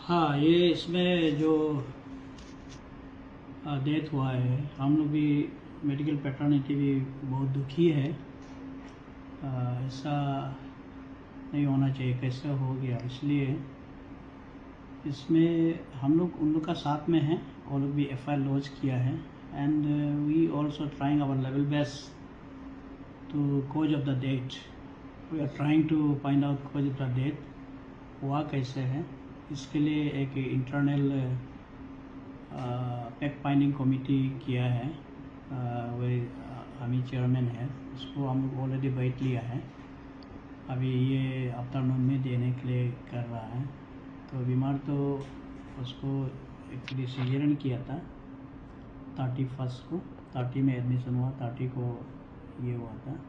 हाँ, ये इसमें जो डेथ हुआ है, हम लोग भी मेडिकल पैटर्निटी भी बहुत दुखी है। ऐसा नहीं होना चाहिए, कैसे हो गया। इसलिए इसमें हम लोग उन लोग का साथ में हैं, और लोग भी एफआईआर लॉन्च किया है। And we also trying our level best to cause of the death. We are trying to find out cause of the death हुआ कैसे है। इसके लिए एक इंटरनल फैक्ट फाइंडिंग कमेटी किया है। वही हम ही चेयरमैन है, उसको हम लोग ऑलरेडी बैठ लिया है। अभी ये आफ्टरनून में देने के लिए कर रहा है। तो बीमार तो उसको एक्चुअली सीजरियन किया था 31 को, 30 में एडमिशन हुआ, 30 को ये हुआ था।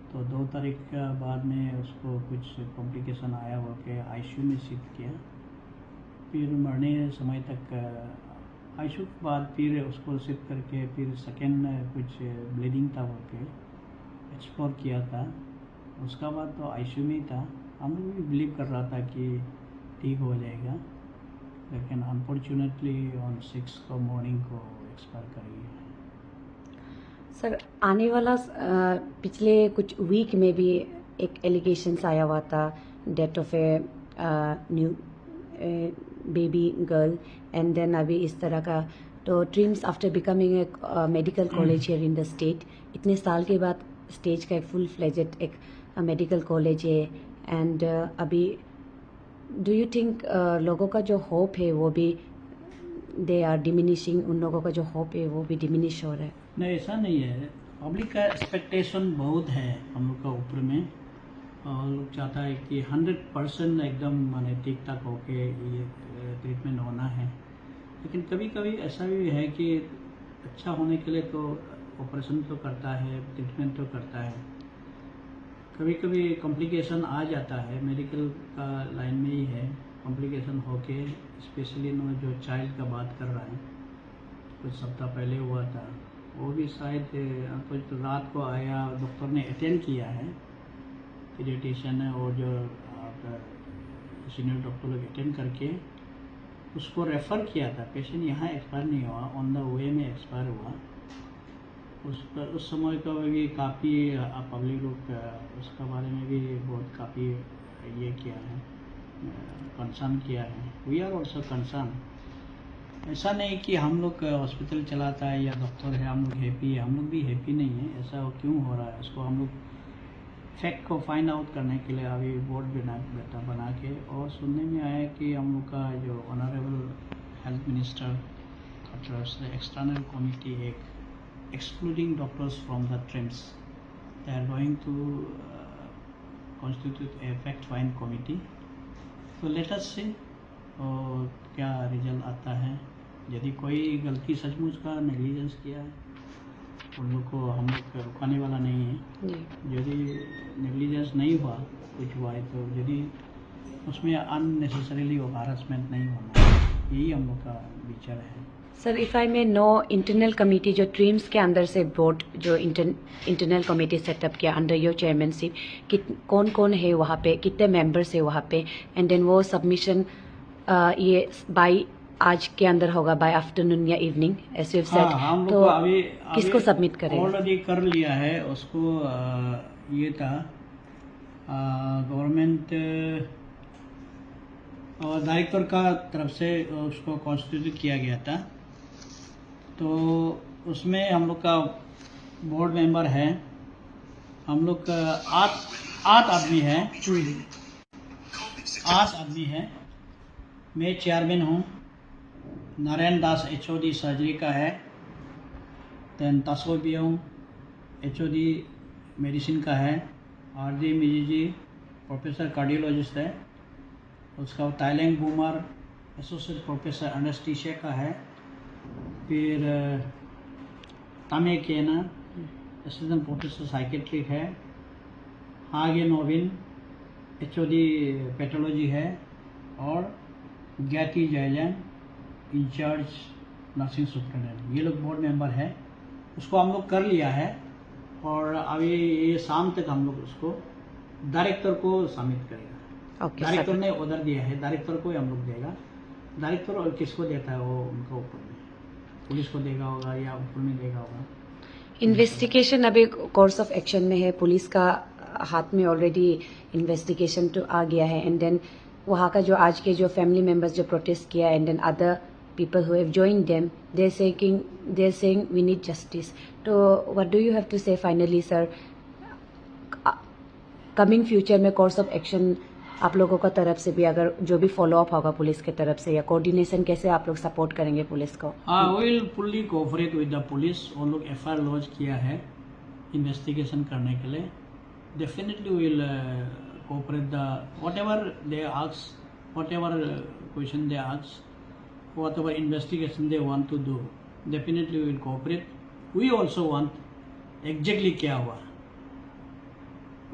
तो 2 तारीख का बाद में उसको कुछ कॉम्प्लिकेशन आया हुआ के आईसीयू में शिफ्ट किया। फिर मरने समय तक आईसीयू के बाद फिर उसको शिफ्ट करके फिर सेकेंड कुछ ब्लीडिंग था वो के एक्सप्लोर किया था। उसका बाद तो आईसीयू में ही था। हम लोग भी बिलीव कर रहा था कि ठीक हो जाएगा, लेकिन अनफॉर्चुनेटली ऑन 6 को मॉर्निंग को एक्सपायर कर गया। सर, आने वाला पिछले कुछ वीक में भी एक एलिगेशंस आया हुआ था death of a new baby girl, and then अभी इस तरह का। तो TRIMS after becoming a medical college here in the state, इतने साल के बाद स्टेज का एक फुल फ्लेजेड एक मेडिकल कॉलेज है, एंड अभी डू यू थिंक लोगों का जो होप है वो भी दे आर डिमिनिशिंग, उन लोगों का जो होप है वो भी डिमिनिश हो रहा है? नहीं, ऐसा नहीं है। पब्लिक का एक्सपेक्टेशन बहुत है हम लोग का ऊपर में, और लोग चाहता है कि 100% एकदम माने ठीक ठाक होके ये ट्रीटमेंट होना है। लेकिन कभी कभी ऐसा भी है कि अच्छा होने के लिए तो ऑपरेशन तो करता है, ट्रीटमेंट तो करता है। कभी कभी कॉम्प्लिकेशन आ जाता है, मेडिकल का लाइन में ही है। कॉम्प्लिकेशन होके स्पेशली जो चाइल्ड का बात कर रहा है, कुछ सप्ताह पहले हुआ था, वो भी शायद कुछ रात को आया, डॉक्टर ने अटेंड किया है, पीडियाट्रिशियन है और जो सीनियर डॉक्टर लोग अटेंड करके उसको रेफ़र किया था। पेशेंट यहाँ एक्सपायर नहीं हुआ, ऑन द वे में एक्सपायर हुआ। उस समय का भी काफ़ी पब्लिक लोग उसका बारे में भी बहुत काफ़ी ये किया है, कंसर्न किया है। We are also concern. ऐसा नहीं कि हम लोग हॉस्पिटल चलाता है या डॉक्टर है हम लोग हैप्पी है, हम लोग भी हैप्पी नहीं है। ऐसा क्यों हो रहा है, उसको हम लोग फैक्ट को फाइंड आउट करने के लिए अभी बोर्ड बना के, और सुनने में आया कि हम लोग का जो ऑनरेबल हेल्थ मिनिस्टर की तरफ से एक्सटर्नल कमिटी एक excluding doctors from the TRIMS, they are going to constitute a fact find committee. तो लेट अस सी और क्या रिजल्ट आता है। यदि कोई गलती सचमुच का नेग्लिजेंस किया है, उन लोग को हम लोग रुकाने वाला नहीं है। यदि नेग्लिजेंस नहीं हुआ, कुछ हुआ है, तो यदि उसमें अननेसेसरीली हरासमेंट नहीं होना, यही हम लोग का विचार है। Sir, if I may know, internal committee जो ट्रिम्स के अंदर से बोर्ड जो इंटरनल कमेटी सेटअप किया अंडर योर चेयरमैनशिप, कौन कौन है वहाँ पे, कितने मेंबर्स है वहाँ पे, एंड देन वो सबमिशन ये बाय आज के अंदर होगा, बाय आफ्टरनून या इवनिंग एज यू सेड, हम तो लोग अभी किसको सबमिट करेंगे? ऑलरेडी कर लिया है उसको। ये था गवर्नमेंट डायरेक्टर का तरफ से उसको कॉन्स्टिट्यूट किया गया था। तो उसमें हम लोग का बोर्ड मेंबर है, हम लोग का 8 आदमी है, 8 आदमी है। मैं चेयरमैन हूँ। नारायण दास HOD सर्जरी का है, देन तासो बियोंग HOD मेडिसिन का है, RD मिजी प्रोफेसर कार्डियोलॉजिस्ट है, उसका ताइलेंग बूमर एसोसिएट प्रोफेसर एनेस्थीसिया का है, फिर तामे केना असिस्टेंट प्रोफेसर साइकेट्रिक है, हागे नोविन HOD पैथोलॉजी है, और ज्ञाति जयलैन इंचार्ज नर्सिंग सुपरिटेंडेंट। ये लोग बोर्ड मेंबर है। उसको हम लोग कर लिया है, और अभी ये शाम तक हम लोग उसको डायरेक्टर को सबमिट करेगा। Okay director sir. ने ऑर्डर दिया है, डायरेक्टर को ही हम लोग देगा। डायरेक्टर और किसको देता है वो उनका ऊपर में, पुलिस को देगा होगा या ऊपर में देगा होगा। इन्वेस्टिगेशन अभी कोर्स ऑफ एक्शन में है, पुलिस का हाथ में ऑलरेडी इन्वेस्टिगेशन तो आ गया है, एंड देन वहाँ का जो आज के जो फैमिली मेंबर्स जो प्रोटेस्ट किया, and then other people who have joined them, they are saying we need justice. तो what do you have to say finally sir, coming future में कोर्स ऑफ एक्शन आप लोगों का तरफ से भी अगर जो भी फॉलो अप होगा पुलिस की तरफ से, या कोऑर्डिनेशन कैसे आप लोग सपोर्ट करेंगे पुलिस को? Will fully cooperate with the police. वो लोग एफआईआर लॉन्च किया है इन्वेस्टिगेशन करने के लिए। Definitely will cooperate the whatever they ask, whatever question they ask, whatever investigation they want to do, definitely will cooperate. We also want exactly क्या हुआ,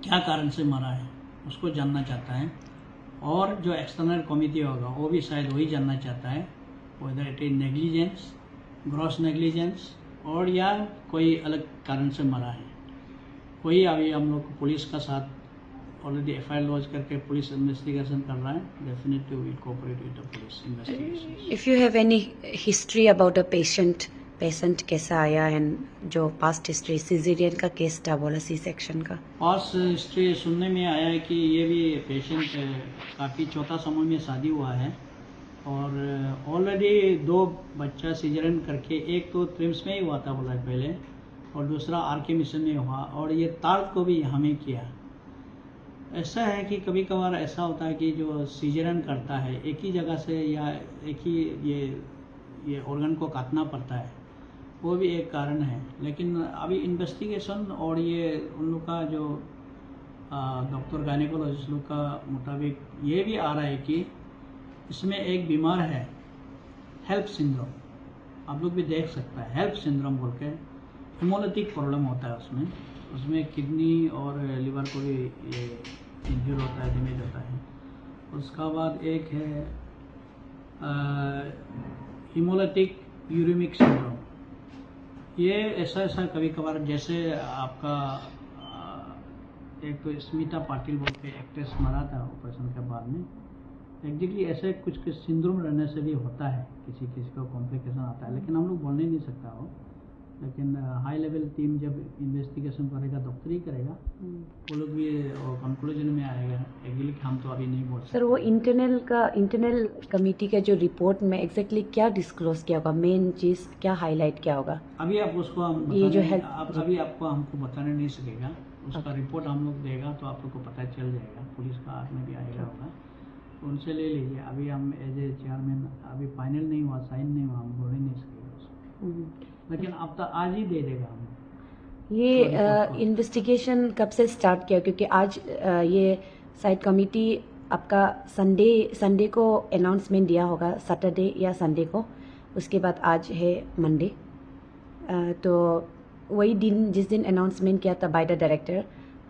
क्या कारण से मरा है उसको जानना चाहता है, और जो एक्सटर्नल कमिटी होगा वो भी शायद वही जानना चाहता है, whether it is negligence, gross negligence, और या कोई अलग कारण से मरा है। वही अभी हम लोग पुलिस का साथ ऑलरेडी एफआईआर लॉन्च करके पुलिस इन्वेस्टिगेशन कर रहा है। Definitely will cooperate with the police investigation. If you have any history about a patient कैसा आया, एंड जो पास्ट हिस्ट्री सिजेरियन का केस था बोला, सी सेक्शन का पास हिस्ट्री सुनने में आया है कि ये भी पेशेंट काफ़ी चौथा समय में शादी हुआ है, और ऑलरेडी 2 बच्चा सीजरियन करके, एक तो ट्रिम्स में ही हुआ था बोला पहले, और दूसरा आरके मिशन में हुआ, और ये तार्क को भी हमें किया। ऐसा है कि कभी कभार ऐसा होता है कि जो सीजरियन करता है एक ही जगह से या एक ही ये ऑर्गन को काटना पड़ता है, वो भी एक कारण है। लेकिन अभी इन्वेस्टिगेशन और ये उन लोग का जो डॉक्टर गायनेकोलॉजिस्ट लोग का मुताबिक ये भी आ रहा है कि इसमें एक बीमार है हेल्प सिंड्रोम, आप लोग भी देख सकते हैं हेल्प सिंड्रोम बोल के, हिमोलिटिक प्रॉब्लम होता है उसमें किडनी और लिवर को भी ये इंजर होता है, डैमेज होता है। उसका बाद एक है हिमोलिटिक यूरिमिक सिंड्रोम। ये ऐसा कभी कभार, जैसे आपका एक तो स्मिता पाटिल बोल के एक्ट्रेस मरा था ऑपरेशन के बाद में, एग्जैक्टली ऐसे कुछ सिंड्रोम रहने से भी होता है, किसी को कॉम्प्लिकेशन आता है, लेकिन हम लोग बोलने नहीं सकता हो। लेकिन हाई लेवल टीम जब इन्वेस्टिगेशन करेगा, डॉक्टर ही करेगा, वो लोग भी कंक्लूजन में आएगा। एग्जैक्टली हम तो अभी नहीं बोल सकते। सर वो इंटरनल कमेटी का जो रिपोर्ट में एग्जैक्टली क्या डिस्क्लोज किया होगा, मेन चीज क्या हाईलाइट किया होगा? अभी आप उसको हम ये जो अभी आपको हमको बताने नहीं सकेगा, उसका रिपोर्ट हम लोग देगा तो आप लोग को पता चल जाएगा, पुलिस का हाथ में भी आएगा होगा, तो उनसे ले लीजिए। अभी हम एज ए चेयरमैन अभी फाइनल नहीं हुआ, साइन नहीं हुआ, हम बोल ही नहीं सकेगा उसको, लेकिन अब तो आज ही दे देगा हम। ये इन्वेस्टिगेशन कब से स्टार्ट किया? क्योंकि आज ये साइड कमेटी आपका संडे को अनाउंसमेंट दिया होगा, सैटरडे या संडे को, उसके बाद आज है मंडे, तो वही दिन जिस दिन अनाउंसमेंट किया था by the director,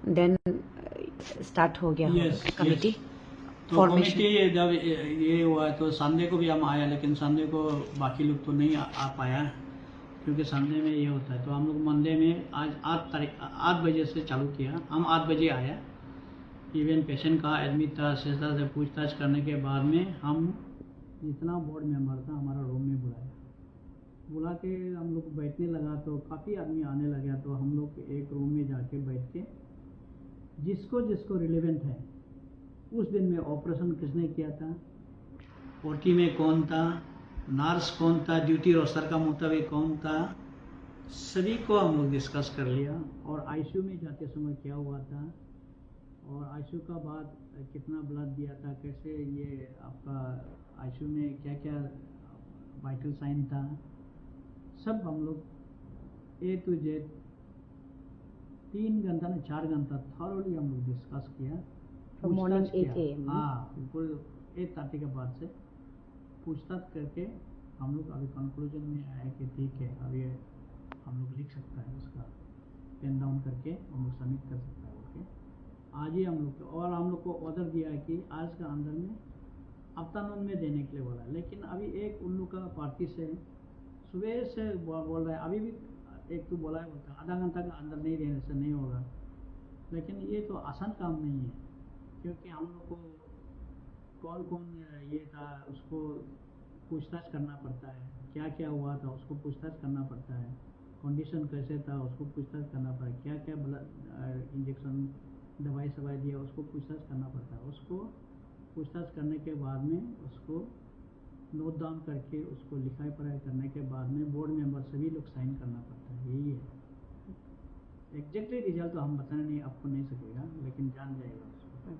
then start हो गया कमेटी फॉर्मेशन। कमेटी जब ये हुआ तो संडे को भी हम आया, लेकिन संडे को बाकी लोग तो नहीं आ पाया, क्योंकि संडे में ये होता है। तो हम लोग मंडे में आज 8 बजे से चालू किया, हम 8 बजे आया। इवन पेशेंट का एडमिट था, सेस्ता से पूछताछ करने के बाद में हम जितना बोर्ड मेंबर था हमारा रूम में बुला के हम लोग बैठने लगा, तो काफ़ी आदमी आने लगा। तो हम लोग एक रूम में जाके बैठ के जिसको रिलेवेंट है, उस दिन में ऑपरेशन किसने किया था, ओटी में कौन था, नर्स कौन था, ड्यूटी रोस्टर का मुताबिक कौन था, सभी को हम लोग डिस्कस कर लिया। और आईसीयू में जाते समय क्या हुआ था, और आईसीयू का बाद कितना ब्लड दिया था, कैसे ये आपका आईसीयू में क्या क्या वाइटल साइन था, सब हम लोग ए टू जेड 3 घंटा ना 4 घंटा थॉरली हम लोग डिस्कस किया। Morning 8 AM। हाँ बिल्कुल, 8:30 के बाद से पूछताछ करके हम लोग अभी कंक्लूजन में आए कि ठीक है, अभी हम लोग लिख सकता है, उसका पेन डाउन करके हम लोग सबमिट कर सकता है बोल के आज ही हम लोग और हम लोग को ऑर्डर दिया है कि आज का अंदर में आफ्टरनून में देने के लिए बोला है। लेकिन अभी एक उन लोग का पार्टी से सुबह से बोल रहा है, अभी भी एक तो बोला है, बोलता है आधा घंटा का अंदर नहीं देने से नहीं होगा। लेकिन ये तो आसान काम नहीं है, क्योंकि हम लोग को कौन कौन ये था उसको पूछताछ करना पड़ता है, क्या क्या हुआ था उसको पूछताछ करना पड़ता है, कंडीशन कैसे था उसको पूछताछ करना पड़ता है, क्या क्या ब्लड इंजेक्शन दवाई सवाई दिया उसको पूछताछ करना पड़ता है। उसको पूछताछ करने के बाद में उसको नोट डाउन करके उसको लिखाई पढ़ाई करने के बाद में बोर्ड मेंबर सभी लोग साइन करना पड़ता है। यही है। एग्जैक्टली रिजल्ट तो हम बताने नहीं आपको नहीं सकेगा, लेकिन जान जाएगा उसको।